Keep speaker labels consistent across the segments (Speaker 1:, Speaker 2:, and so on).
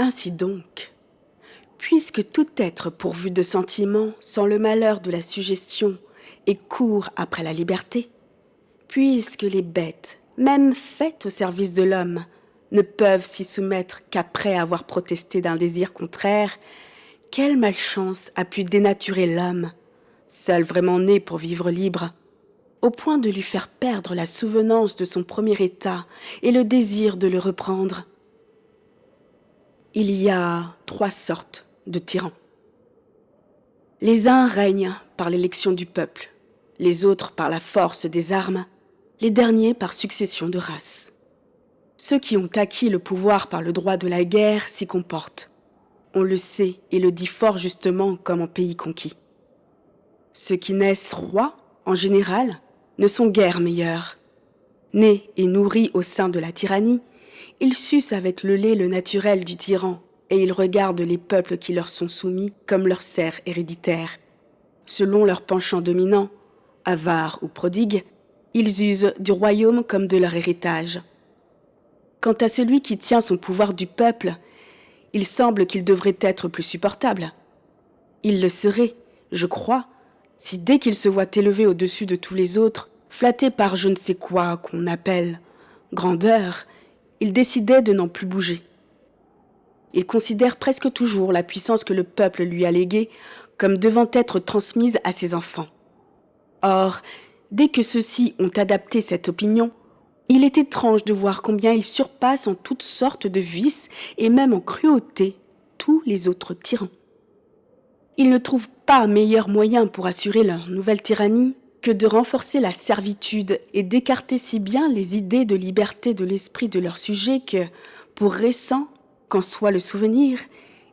Speaker 1: Ainsi donc, puisque tout être pourvu de sentiments sent le malheur de la suggestion et court après la liberté, puisque les bêtes, même faites au service de l'homme, ne peuvent s'y soumettre qu'après avoir protesté d'un désir contraire, quelle malchance a pu dénaturer l'homme, seul vraiment né pour vivre libre, au point de lui faire perdre la souvenance de son premier état et le désir de le reprendre. Il y a 3 sortes de tyrans. Les uns règnent par l'élection du peuple, les autres par la force des armes, les derniers par succession de races. Ceux qui ont acquis le pouvoir par le droit de la guerre s'y comportent. On le sait et le dit fort justement comme en pays conquis. Ceux qui naissent rois, en général, ne sont guère meilleurs. Nés et nourris au sein de la tyrannie, ils sucent avec le lait le naturel du tyran et ils regardent les peuples qui leur sont soumis comme leurs serfs héréditaires. Selon leur penchant dominant, avares ou prodigues, ils usent du royaume comme de leur héritage. Quant à celui qui tient son pouvoir du peuple, il semble qu'il devrait être plus supportable. Il le serait, je crois, si dès qu'il se voit élevé au-dessus de tous les autres, flatté par je ne sais quoi qu'on appelle grandeur, il décidait de n'en plus bouger. Il considère presque toujours la puissance que le peuple lui a léguée comme devant être transmise à ses enfants. Or, dès que ceux-ci ont adapté cette opinion, il est étrange de voir combien ils surpassent en toutes sortes de vices et même en cruauté tous les autres tyrans. Ils ne trouvent pas meilleur moyen pour assurer leur nouvelle tyrannie que de renforcer la servitude et d'écarter si bien les idées de liberté de l'esprit de leurs sujets que, pour récent qu'en soit le souvenir,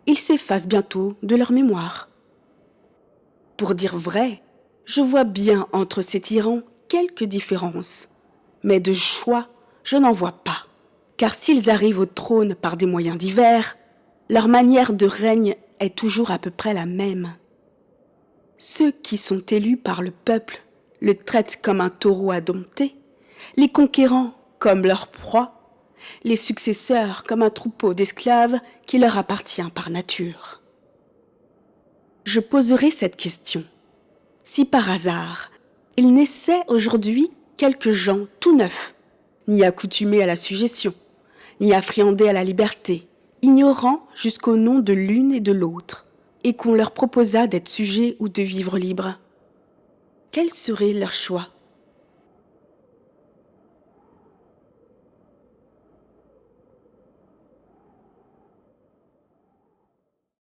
Speaker 1: ils s'effacent bientôt de leur mémoire. Pour dire vrai, je vois bien entre ces tyrans quelques différences, mais de choix, je n'en vois pas, car s'ils arrivent au trône par des moyens divers, leur manière de règne est toujours à peu près la même. Ceux qui sont élus par le peuple le traitent comme un taureau à dompter, les conquérants comme leur proie, les successeurs comme un troupeau d'esclaves qui leur appartient par nature. Je poserai cette question. Si par hasard, il naissait aujourd'hui quelques gens tout neufs, ni accoutumés à la sujétion, ni affriandés à la liberté, ignorants jusqu'au nom de l'une et de l'autre, et qu'on leur proposât d'être sujets ou de vivre libres, quel serait leur choix ?